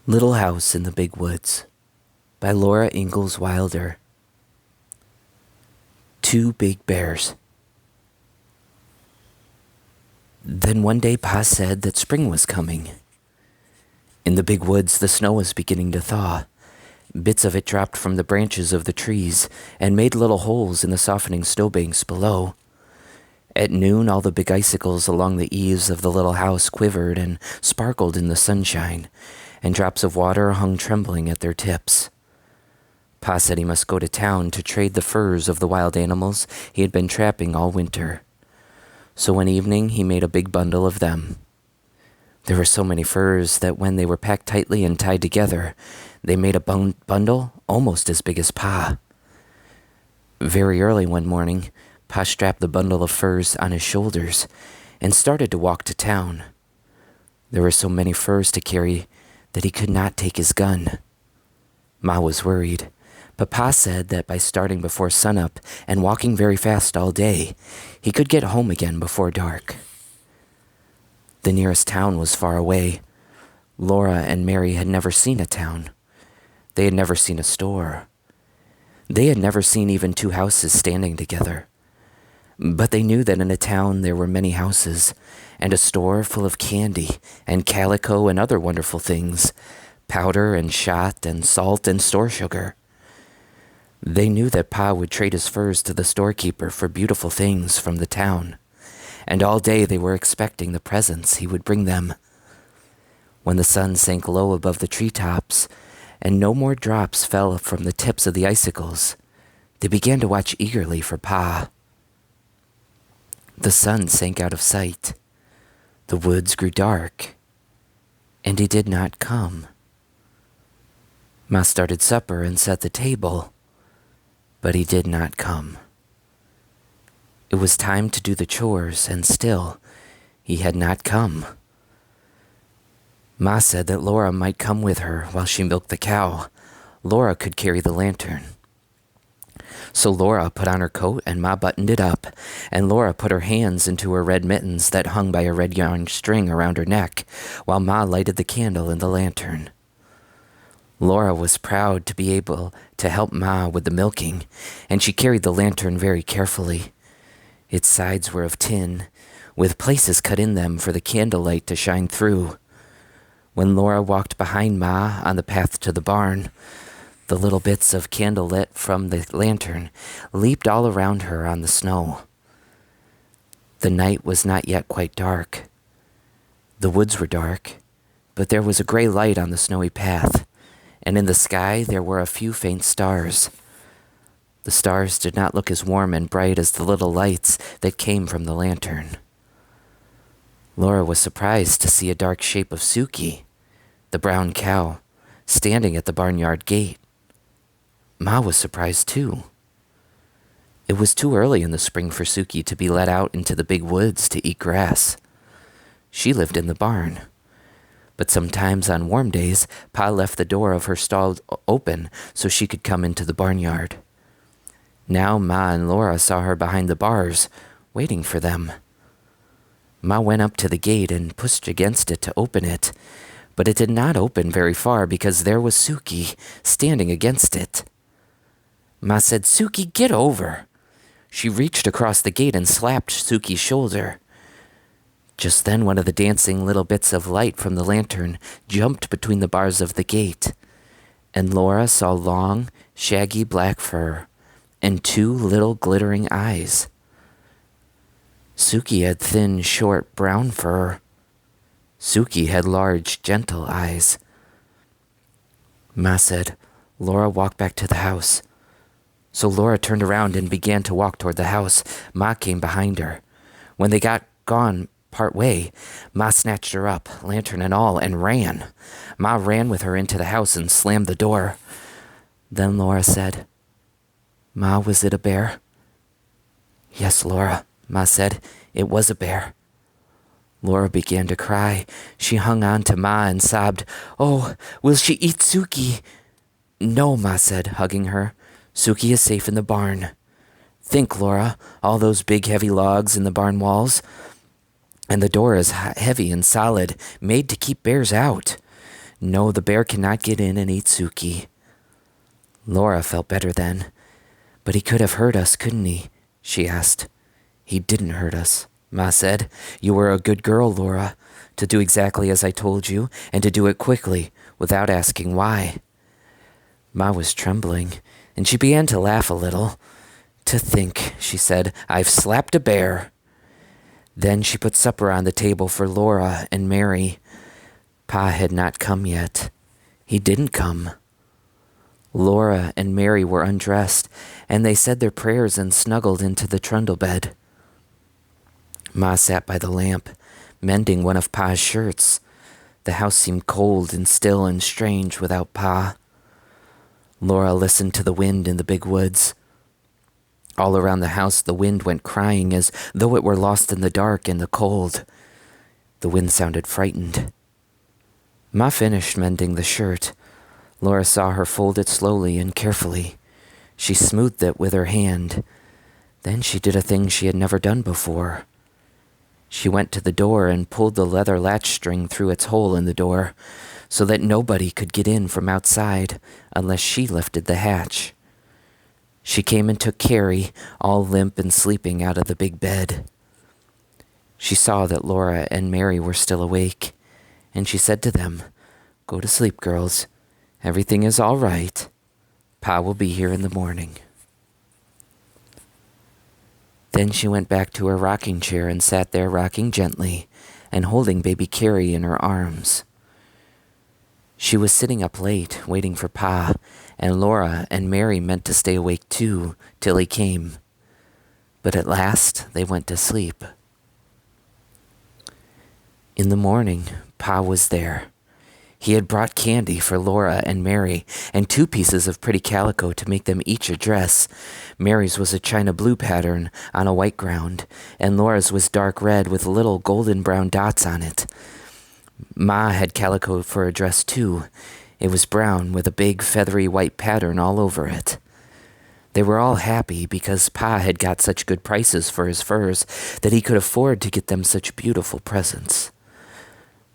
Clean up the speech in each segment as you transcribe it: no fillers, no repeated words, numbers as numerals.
Little House in the Big Woods by Laura Ingalls Wilder. Two Big Bears. Then one day Pa said that spring was coming. In the big woods the snow was beginning to thaw. Bits of it dropped from the branches of the trees and made little holes in the softening snowbanks below. At noon all the big icicles along the eaves of the little house quivered and sparkled in the sunshine, and drops of water hung trembling at their tips. Pa said he must go to town to trade the furs of the wild animals he had been trapping all winter. So one evening he made a big bundle of them. There were so many furs that when they were packed tightly and tied together, they made a bundle almost as big as Pa. Very early one morning, Pa strapped the bundle of furs on his shoulders and started to walk to town. There were so many furs to carry that he could not take his gun. Ma was worried, but Pa said that by starting before sunup and walking very fast all day, he could get home again before dark. The nearest town was far away. Laura and Mary had never seen a town. They had never seen a store. They had never seen even two houses standing together. But they knew that in a town there were many houses, and a store full of candy and calico and other wonderful things, powder and shot and salt and store sugar. They knew that Pa would trade his furs to the storekeeper for beautiful things from the town, and all day they were expecting the presents he would bring them. When the sun sank low above the treetops, and no more drops fell from the tips of the icicles, they began to watch eagerly for Pa. The sun sank out of sight. The woods grew dark, and he did not come. Ma started supper and set the table, but he did not come. It was time to do the chores, and still he had not come. Ma said that Laura might come with her while she milked the cow. Laura could carry the lantern. So Laura put on her coat and Ma buttoned it up, and Laura put her hands into her red mittens that hung by a red yarn string around her neck, while Ma lighted the candle in the lantern. Laura was proud to be able to help Ma with the milking, and she carried the lantern very carefully. Its sides were of tin, with places cut in them for the candlelight to shine through. When Laura walked behind Ma on the path to the barn, the little bits of candle lit from the lantern leaped all around her on the snow. The night was not yet quite dark. The woods were dark, but there was a gray light on the snowy path, and in the sky there were a few faint stars. The stars did not look as warm and bright as the little lights that came from the lantern. Laura was surprised to see a dark shape of Suki, the brown cow, standing at the barnyard gate. Ma was surprised too. It was too early in the spring for Suki to be let out into the big woods to eat grass. She lived in the barn. But sometimes on warm days, Pa left the door of her stall open so she could come into the barnyard. Now Ma and Laura saw her behind the bars, waiting for them. Ma went up to the gate and pushed against it to open it, but it did not open very far because there was Suki standing against it. Ma said, "Suki, get over." She reached across the gate and slapped Suki's shoulder. Just then one of the dancing little bits of light from the lantern jumped between the bars of the gate, and Laura saw long, shaggy black fur and two little glittering eyes. Suki had thin, short, brown fur. Suki had large, gentle eyes. Ma said, "Laura, walk back to the house." So Laura turned around and began to walk toward the house. Ma came behind her. When they got gone part way, Ma snatched her up, lantern and all, and ran. Ma ran with her into the house and slammed the door. Then Laura said, "Ma, was it a bear?" "Yes, Laura," Ma said, "it was a bear." Laura began to cry. She hung on to Ma and sobbed, "Oh, will she eat Suki?" "No," Ma said, hugging her. "Suki is safe in the barn. Think, Laura, all those big heavy logs in the barn walls. And the door is heavy and solid, made to keep bears out. No, the bear cannot get in and eat Suki. Laura felt better then. But he could have hurt us, couldn't he? She asked. He didn't hurt us, Ma said. You were a good girl, Laura, to do exactly as I told you, and to do it quickly, without asking why. Ma was trembling, and she began to laugh a little. To think, she said, I've slapped a bear. Then she put supper on the table for Laura and Mary. Pa had not come yet. He didn't come. Laura and Mary were undressed, and they said their prayers and snuggled into the trundle bed. Ma sat by the lamp, mending one of Pa's shirts. The house seemed cold and still and strange without Pa. Laura listened to the wind in the big woods. All around the house the wind went crying as though it were lost in the dark and the cold. The wind sounded frightened. Ma finished mending the shirt. Laura saw her fold it slowly and carefully. She smoothed it with her hand. Then she did a thing she had never done before. She went to the door and pulled the leather latch string through its hole in the door so that nobody could get in from outside unless she lifted the hatch. She came and took Carrie, all limp and sleeping, out of the big bed. She saw that Laura and Mary were still awake, and she said to them, Go to sleep, girls. Everything is all right. Pa will be here in the morning. Then she went back to her rocking chair and sat there rocking gently and holding baby Carrie in her arms. She was sitting up late, waiting for Pa, and Laura and Mary meant to stay awake too till he came. But at last they went to sleep. In the morning, Pa was there. He had brought candy for Laura and Mary, and 2 pieces of pretty calico to make them each a dress. Mary's was a china blue pattern on a white ground, and Laura's was dark red with little golden brown dots on it. Ma had calico for a dress too. It was brown with a big feathery white pattern all over it. They were all happy because Pa had got such good prices for his furs that he could afford to get them such beautiful presents.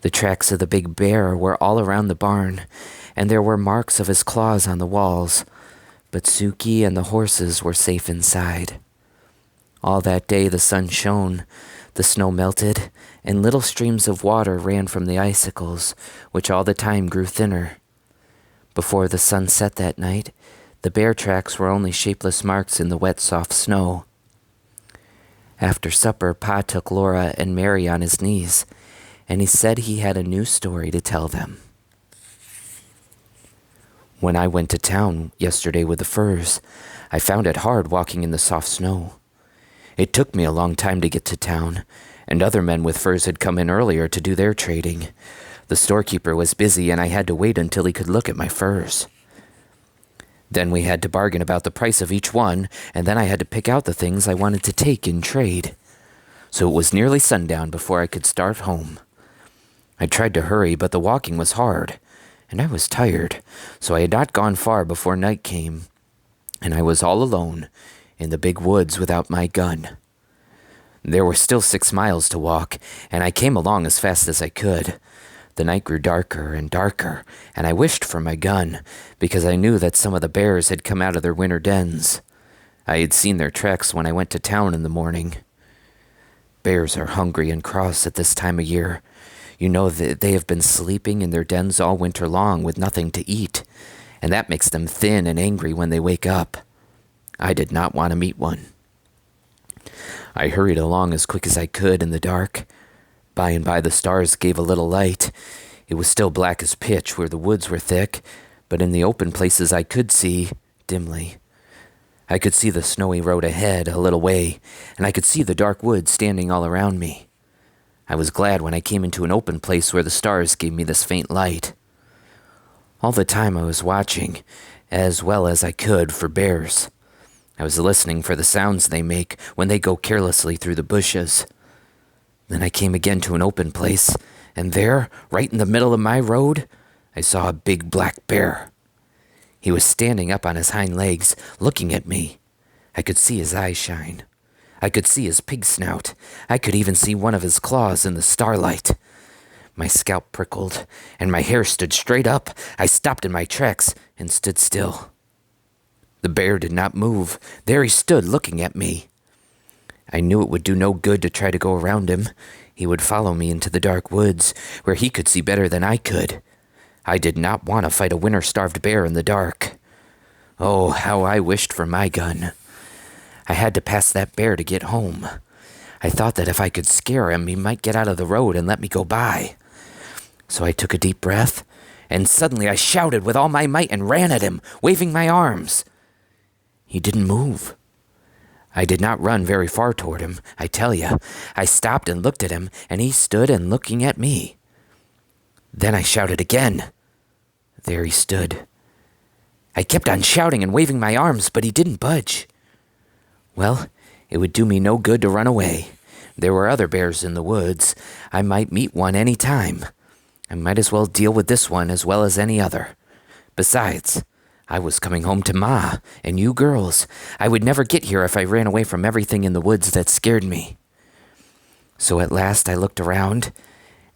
The tracks of the big bear were all around the barn, and there were marks of his claws on the walls, but Suki and the horses were safe inside. All that day the sun shone, the snow melted, and little streams of water ran from the icicles, which all the time grew thinner. Before the sun set that night, the bear tracks were only shapeless marks in the wet, soft snow. After supper, Pa took Laura and Mary on his knees, and he said he had a new story to tell them. When I went to town yesterday with the furs, I found it hard walking in the soft snow. It took me a long time to get to town, and other men with furs had come in earlier to do their trading. The storekeeper was busy, and I had to wait until he could look at my furs. Then we had to bargain about the price of each one, and then I had to pick out the things I wanted to take in trade. So it was nearly sundown before I could start home. I tried to hurry, but the walking was hard, and I was tired, so I had not gone far before night came, and I was all alone in the big woods without my gun. There were still 6 miles to walk, and I came along as fast as I could. The night grew darker and darker, and I wished for my gun, because I knew that some of the bears had come out of their winter dens. I had seen their tracks when I went to town in the morning. Bears are hungry and cross at this time of year. You know that they have been sleeping in their dens all winter long with nothing to eat, and that makes them thin and angry when they wake up. I did not want to meet one. I hurried along as quick as I could in the dark. By and by the stars gave a little light. It was still black as pitch where the woods were thick, but in the open places I could see, dimly. I could see the snowy road ahead a little way, and I could see the dark woods standing all around me. I was glad when I came into an open place where the stars gave me this faint light. All the time I was watching, as well as I could, for bears. I was listening for the sounds they make when they go carelessly through the bushes. Then I came again to an open place, and there, right in the middle of my road, I saw a big black bear. He was standing up on his hind legs, looking at me. I could see his eyes shine. I could see his pig snout. I could even see one of his claws in the starlight. My scalp prickled, and my hair stood straight up. I stopped in my tracks and stood still. The bear did not move. There he stood, looking at me. I knew it would do no good to try to go around him. He would follow me into the dark woods, where he could see better than I could. I did not want to fight a winter-starved bear in the dark. Oh, how I wished for my gun. I had to pass that bear to get home. I thought that if I could scare him, he might get out of the road and let me go by. So I took a deep breath, and suddenly I shouted with all my might and ran at him, waving my arms. He didn't move. I did not run very far toward him, I tell you. I stopped and looked at him, and he stood and looking at me. Then I shouted again. There he stood. I kept on shouting and waving my arms, but he didn't budge. Well, it would do me no good to run away. There were other bears in the woods. I might meet one any time. I might as well deal with this one as well as any other. Besides, I was coming home to Ma and you girls. I would never get here if I ran away from everything in the woods that scared me. So at last I looked around,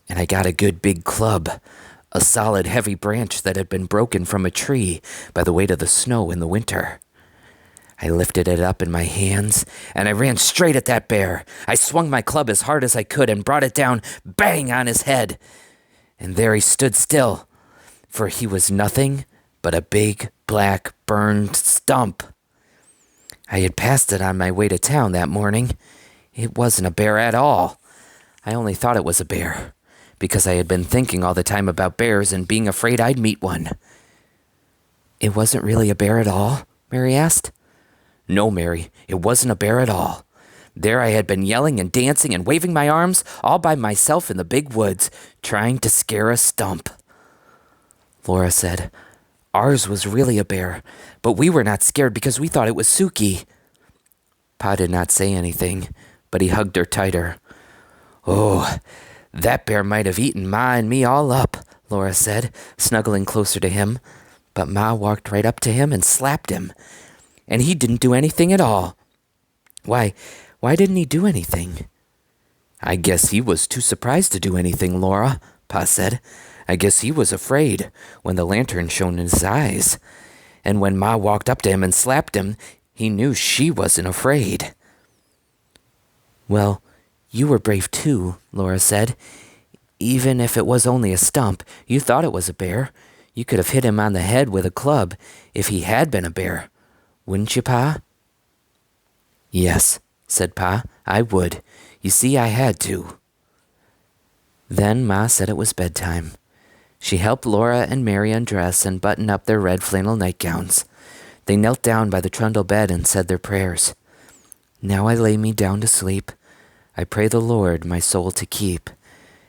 and I got a good big club, a solid heavy branch that had been broken from a tree by the weight of the snow in the winter. I lifted it up in my hands, and I ran straight at that bear. I swung my club as hard as I could and brought it down bang on his head. And there he stood still, for he was nothing but a big, black, burned stump. I had passed it on my way to town that morning. It wasn't a bear at all. I only thought it was a bear, because I had been thinking all the time about bears and being afraid I'd meet one. It wasn't really a bear at all? Mary asked. No, Mary, it wasn't a bear at all. There I had been yelling and dancing and waving my arms all by myself in the big woods, trying to scare a stump. Laura said, Ours was really a bear, but we were not scared because we thought it was Suki. Pa did not say anything, but he hugged her tighter. Oh, that bear might have eaten Ma and me all up, Laura said, snuggling closer to him. But Ma walked right up to him and slapped him. And he didn't do anything at all. Why didn't he do anything? I guess he was too surprised to do anything, Laura, Pa said. I guess he was afraid when the lantern shone in his eyes. And when Ma walked up to him and slapped him, he knew she wasn't afraid. Well, you were brave too, Laura said. Even if it was only a stump, you thought it was a bear. You could have hit him on the head with a club if he had been a bear. Wouldn't you, Pa? Yes, said Pa, I would. You see, I had to. Then Ma said it was bedtime. She helped Laura and Mary undress and button up their red flannel nightgowns. They knelt down by the trundle bed and said their prayers. Now I lay me down to sleep. I pray the Lord my soul to keep.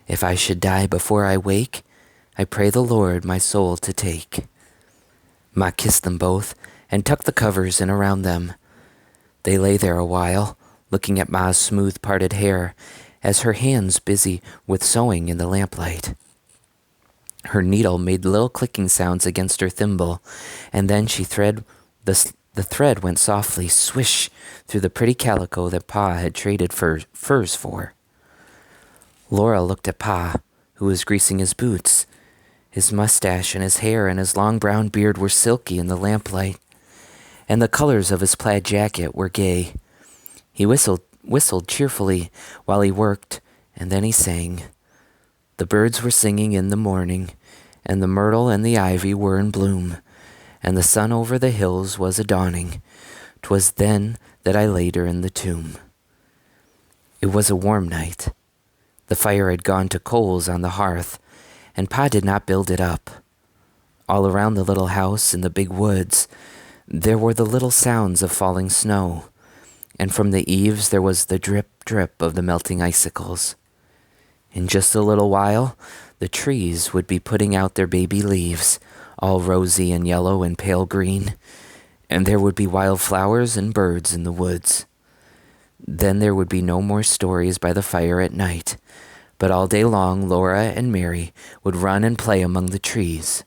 If I should die before I wake, I pray the Lord my soul to take. Ma kissed them both and tucked the covers in around them. They lay there a while, looking at Ma's smooth parted hair, as her hands busy with sewing in the lamplight. Her needle made little clicking sounds against her thimble, and then the thread went softly swish through the pretty calico that Pa had traded furs for. Laura looked at Pa, who was greasing his boots. His mustache and his hair and his long brown beard were silky in the lamplight, and the colors of his plaid jacket were gay. He whistled cheerfully while he worked, and then he sang. The birds were singing in the morning, and the myrtle and the ivy were in bloom, and the sun over the hills was a-dawning. 'Twas then that I laid her in the tomb. It was a warm night. The fire had gone to coals on the hearth, and Pa did not build it up. All around the little house in the big woods, there were the little sounds of falling snow, and from the eaves there was the drip, drip of the melting icicles. In just a little while, the trees would be putting out their baby leaves, all rosy and yellow and pale green, and there would be wild flowers and birds in the woods. Then there would be no more stories by the fire at night, but all day long Laura and Mary would run and play among the trees,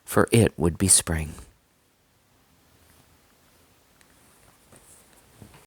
for it would be spring.